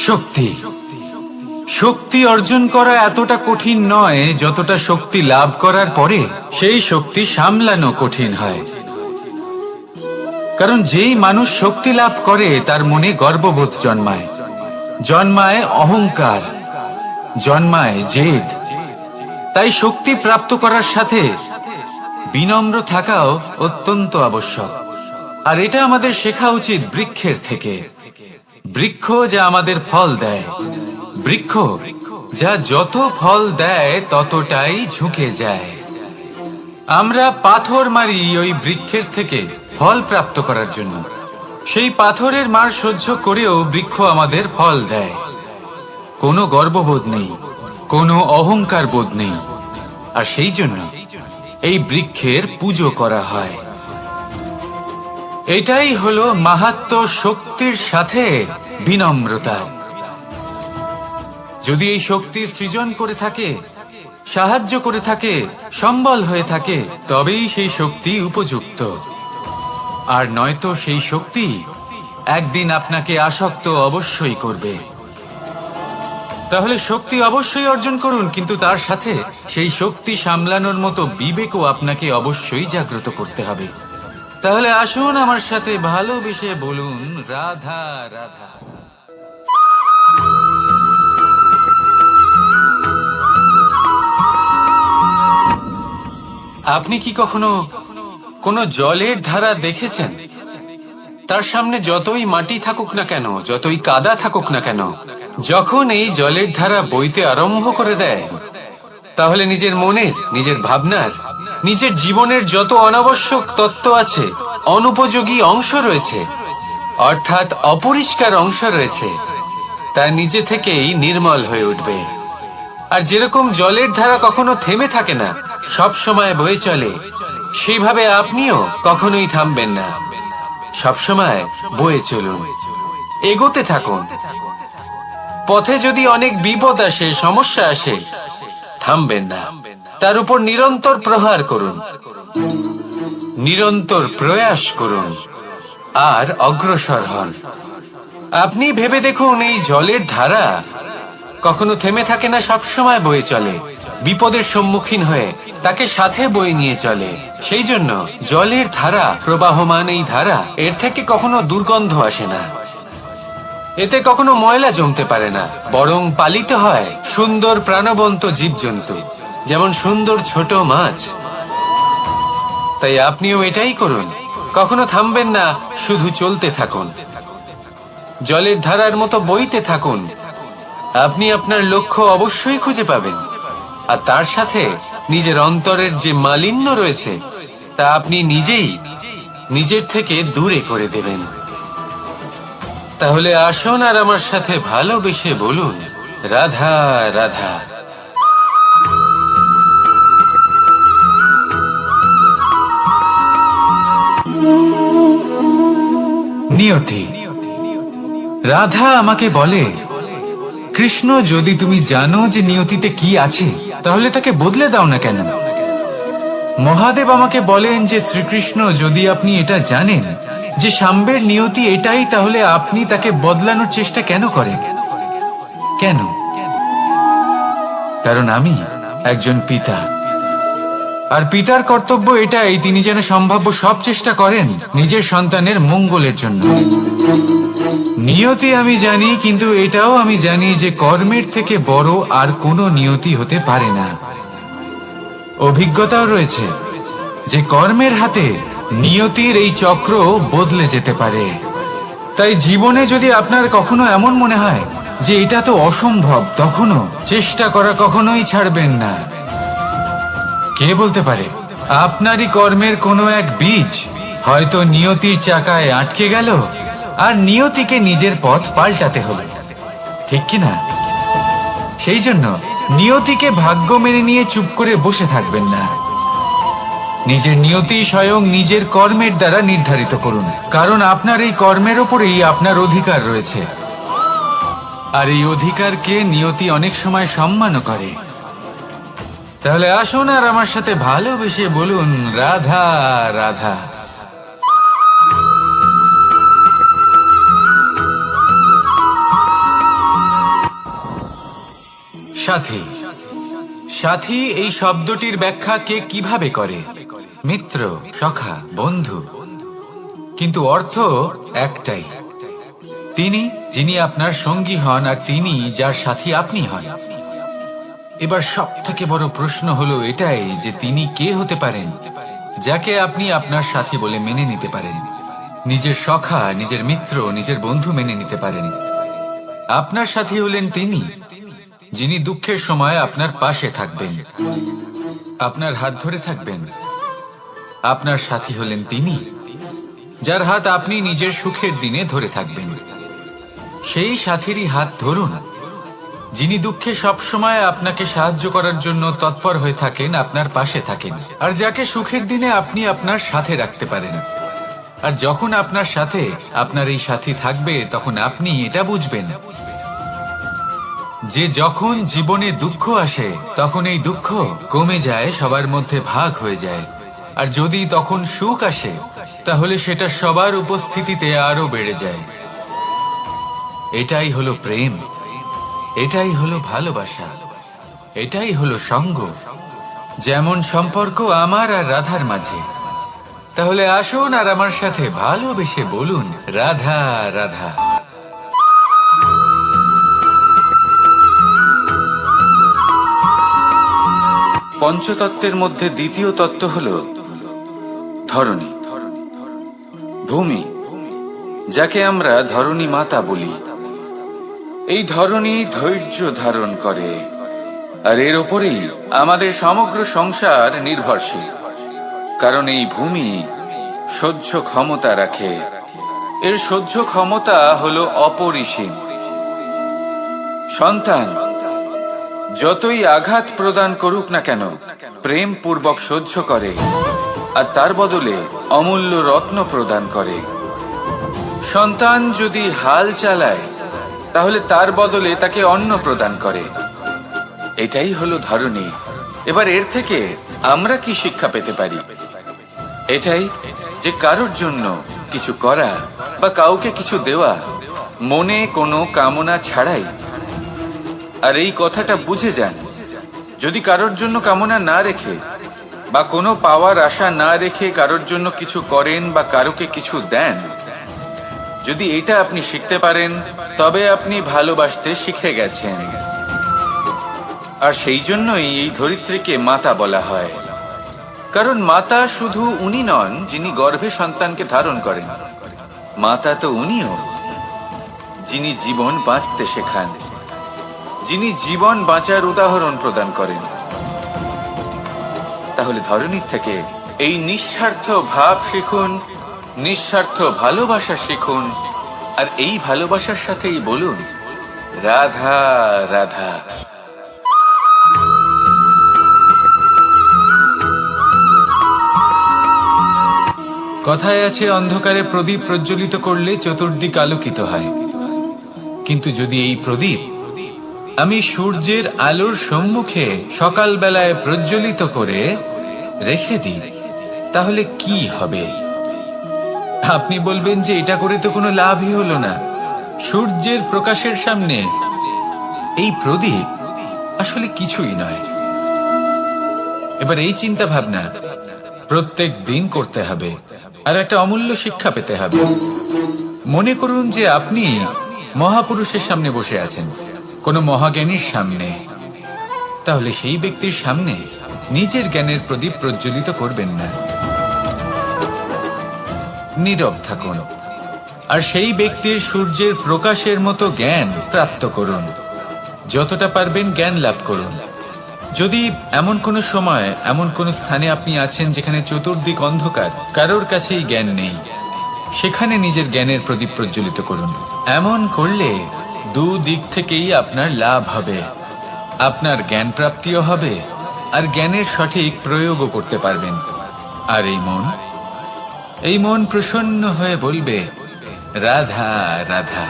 শক্তি শক্তি অর্জন করা এতটা কঠিন নয় যতটা শক্তি লাভ করার পরে সেই শক্তি সামলানো কঠিন হয়। কারণ যেই মানুষ শক্তি লাভ করে তার মনে গর্ববোধ জন্মায়, জন্মায় অহংকার, জন্মায় জেদ। তাই শক্তি প্রাপ্ত করার সাথে বিনম্র থাকাও অত্যন্ত আবশ্যক। আর এটা আমাদের শেখা উচিত বৃক্ষের থেকে। বৃক্ষ যা আমাদের ফল দেয়, বৃক্ষ যা যত ফল দেয় ততটাই ঝুঁকে যায়। আমরা পাথর মারি ওই বৃক্ষের থেকে ফল প্রাপ্ত করার জন্য। সেই পাথরের মার সহ্য করেও বৃক্ষ আমাদের ফল দেয়। কোনো গর্ববোধ নেই, কোনো অহংকার বোধ নেই। আর সেই জন্য এই বৃক্ষের পুজো করা হয়। এটাই হলো মাহাত্ম্য শক্তির সাথে বিনম্রতা। যদি এই শক্তি সৃজন করে থাকে, সাহায্য করে থাকে, সম্বল হয়ে থাকে, তবেই সেই শক্তি উপযুক্ত। আর নয়তো সেই শক্তি একদিন আপনাকে আসক্ত অবশ্যই করবে। তাহলে শক্তি অবশ্যই অর্জন করুন, কিন্তু তার সাথে সেই শক্তি সামলানোর মতো বিবেকও আপনাকে অবশ্যই জাগ্রত করতে হবে। তাহলে আসুন আমার সাথে ভালোবেসে বলুন রাধা রাধা। আপনি কি কখনো কোনো জলের ধারা দেখেছেন? তার সামনে যতই মাটি থাকুক না কেন, যতই কাদা থাকুক না কেন, যখন এই জলের ধারা বইতে আরম্ভ করে দেয়, তাহলে নিজের মনের, নিজের ভাবনার, নিজের জীবনের যত অনাবশ্যক তত্ত্ব আছে, অনুপযোগী অংশ রয়েছে, অর্থাৎ অপরিষ্কার অংশ রয়েছে, তা নিজে থেকেই নির্মল হয়ে উঠবে। আর যেরকম জলের ধারা কখনো থেমে থাকে না, সব সময় বয়ে চলে, সেইভাবে আপনিও কখনোই থামবেন না। সবসময় বয়ে চলুন, এগোতে থাকুন। পথে যদি অনেক বিপদ আসে, সমস্যা আসে, থামবেন না, তার উপর নিরন্তর প্রহার করুন, নিরন্তর প্রয়াস করুন আর অগ্রসর হন। আপনি ভেবে দেখুন, এই জলের ধারা কখনো থেমে থাকে না, সবসময় বয়ে চলে, বিপদের সম্মুখীন হয়ে তাকে সাথে বয়ে নিয়ে চলে। সেই জন্য জলের ধারা, প্রবাহমান এই ধারা, এর থেকে কখনো দুর্গন্ধ আসে না, এতে কখনো ময়লা জমতে পারে না, বরং পালিত হয় সুন্দর প্রাণবন্ত জীবজন্তু, যেমন সুন্দর ছোট মাছ। তাই আপনিও এটাই করুন, কখনো থামবেন না, শুধু চলতে থাকুন, জলের ধারার মতো বইতে থাকুন। আপনি আপনার লক্ষ্য অবশ্যই খুঁজে পাবেন, আর তার সাথে নিজের অন্তরের যে মালিন্য রয়েছে তা আপনি নিজেই নিজের থেকে দূরে করে দেবেন। তাহলে আসুন আর আমার সাথে ভালোবেসে বলুন রাধা রাধা। নিয়তি। রাধা আমাকে বলে, কৃষ্ণ, যদি তুমি জানো যে নিয়তিতে কি আছে, তাহলে তাকে বদলে দাও না কেন? মহাদেব আমাকে বলেন যে শ্রীকৃষ্ণ, যদি আপনি এটা জানেন যে সাম্বের নিয়তি এটাই, তাহলে আপনি তাকে বদলানোর চেষ্টা কেন করেন? কেন? কারণ আমি একজন পিতা, আর পিতার কর্তব্য এটাই, তিনি যেন সম্ভাব্য সব চেষ্টা করেন নিজের সন্তানের মঙ্গলের জন্য। নিয়তি আমি জানি, কিন্তু এটাও আমি জানি যে কর্মের থেকে বড় আর কোনো নিয়তি হতে পারে না। অভিজ্ঞতাও রয়েছে যে কর্মের হাতে নিয়তির এই চক্র বদলে যেতে পারে। তাই জীবনে যদি আপনার কখনো এমন মনে হয় যে এটা তো অসম্ভব, তখনও চেষ্টা করা কখনোই ছাড়বেন না। কে বলতে পারে আপনারই কর্মের কোনো এক বীজ হয়তো নিয়তির চাকায় আটকে গেল, আর নিয়তিকে নিজের পথ পাল্টাতে হলো, ঠিক কিনা? সেই জন্য নিয়তিকে ভাগ্য মেনে নিয়ে চুপ করে বসে থাকবেন না। নিজের নিয়তি স্বয়ং নিজের কর্মের দ্বারা নির্ধারিত করুন, কারণ আপনার এই কর্মের ওপরেই আপনার অধিকার রয়েছে। আর এই অধিকারকে নিয়তি অনেক সময় সম্মানও করে। তাহলে আসুন আর আমার সাথে ভালোবেসে বলুন রাধা রাধা। সাথী। সাথী এই শব্দটির ব্যাখ্যা কে কিভাবে করে? মিত্র, সখা, বন্ধু। কিন্তু অর্থ একটাই, তিনি যিনি আপনার সঙ্গী হন আর তিনি যার সাথী আপনি হন। এবার সব থেকে বড় প্রশ্ন হলো এটাই যে তিনি কে হতে পারেন যাকে আপনি আপনার সাথী বলে মেনে নিতে পারেন, নিজের সখা, নিজের মিত্র, নিজের বন্ধু মেনে নিতে পারেন। আপনার সাথী হলেন তিনি যিনি দুঃখের সময় আপনার পাশে থাকবেন, আপনার হাত ধরে থাকবেন। আপনার সাথী হলেন তিনি যার হাত আপনি নিজের সুখের দিনে ধরে থাকবেন। সেই সাথীরই হাত ধরুন যিনি দুঃখে সবসময় আপনাকে সাহায্য করার জন্য তৎপর হয়ে থাকেন, আপনার পাশে থাকেন, আর যাকে সুখের দিনে আপনি আপনার সাথে রাখতে পারেন। আর যখন আপনার সাথে আপনার এই সাথী থাকবে তখন আপনি এটা বুঝবেন যে যখন জীবনে দুঃখ আসে তখন এই দুঃখ কমে যায়, সবার মধ্যে ভাগ হয়ে যায়। আর যদি তখন সুখ আসে তাহলে সেটা সবার উপস্থিতিতে আরো বেড়ে যায়। এটাই হলো প্রেম, এটাই হলো ভালোবাসা, এটাই হলো সঙ্গ। যেমন সম্পর্ক আমার আর রাধার মাঝে। তাহলে আসুন আর আমার সাথে ভালোবেসে বলুন, রাধা রাধা। পঞ্চতত্ত্বের মধ্যে দ্বিতীয় তত্ত্ব হল ধরণী, ভূমি, যাকে আমরা ধরণী মাতা বলি। এই ধরণী ধৈর্য ধারণ করে, আর এর ওপরেই আমাদের সমগ্র সংসার নির্ভরশীল। কারণ এই ভূমি সহ্য ক্ষমতা রাখে, এর সহ্য ক্ষমতা হলো অপরিসীম। সন্তান যতই আঘাত প্রদান করুক না কেন, প্রেম পূর্বক সহ্য করে, আর তার বদলে অমূল্য রত্ন প্রদান করে। সন্তান যদি হাল চালায় তাহলে তার বদলে তাকে অন্ন প্রদান করে। এটাই হলো ধরণী। এবার এর থেকে আমরা কি শিক্ষা পেতে পারি? এটাই যে কারোর জন্য কিছু করা বা কাউকে কিছু দেওয়া মনে কোনো কামনা ছাড়াই। আর এই কথাটা বুঝে যান, যদি কারোর জন্য কামনা না রেখে বা কোনো পাওয়ার আশা না রেখে কারোর জন্য কিছু করেন বা কারোকে কিছু দেন, যদি এটা আপনি শিখতে পারেন তবে আপনি ভালোবাসতে শিখে গেছেন। আর সেই জন্যই এই ধরিত্রীকে মাতা বলা হয়। কারণ মাতা শুধু উনি নন যিনি গর্ভে সন্তানকে ধারণ করেন, মাতা তো উনিও যিনি জীবন বাঁচতে শেখান, যিনি জীবন বাঁচার উদাহরণ প্রদান করেন। তাহলে ধরণীর থেকে এই নিঃস্বার্থ ভাব শিখুন, নিঃস্বার্থ ভালোবাসা শিখুন, আর এই ভালোবাসার সাথেই বলুন, রাধা রাধা। কথায় আছে, অন্ধকারে প্রদীপ প্রজ্বলিত করলে চতুর্দিক আলোকিত হয়। কিন্তু যদি এই প্রদীপ আমি সূর্যের আলোর সম্মুখে সকালবেলায় প্রজ্বলিত করে রেখে দিই, তাহলে কি হবে? আপনি বলবেন যে এটা করে তো কোনো লাভই হলো না। সূর্যের প্রকাশের সামনে এই প্রদীপ আসলে কিছুই নয়। এবার এই চিন্তা ভাবনা প্রত্যেক দিন করতে হবে, আর একটা অমূল্য শিক্ষা পেতে হবে। মনে করুন যে আপনি মহাপুরুষের সামনে বসে আছেন, কোনো মহাজ্ঞানীর সামনে। তাহলে সেই ব্যক্তির সামনে নিজের জ্ঞানের প্রদীপ প্রজ্বলিত করবেন না, নীরব থাকুন, আর সেই ব্যক্তির সূর্যের প্রকাশের মতো জ্ঞান প্রাপ্ত করুন। যতটা পারবেন জ্ঞান লাভ করুন। যদি এমন কোনো সময় এমন কোনো স্থানে আপনি আছেন যেখানে চতুর্দিক অন্ধকার, কারোর কাছেই জ্ঞান নেই, সেখানে নিজের জ্ঞানের প্রদীপ প্রজ্বলিত করুন। এমন করলে দুদিক থেকেই আপনার লাভ হবে। আপনার জ্ঞান প্রাপ্তিও হবে, আর জ্ঞানের সঠিক প্রয়োগও করতে পারবেন। আর এই মন প্রসন্ন হয়ে বলবে, রাধা রাধা।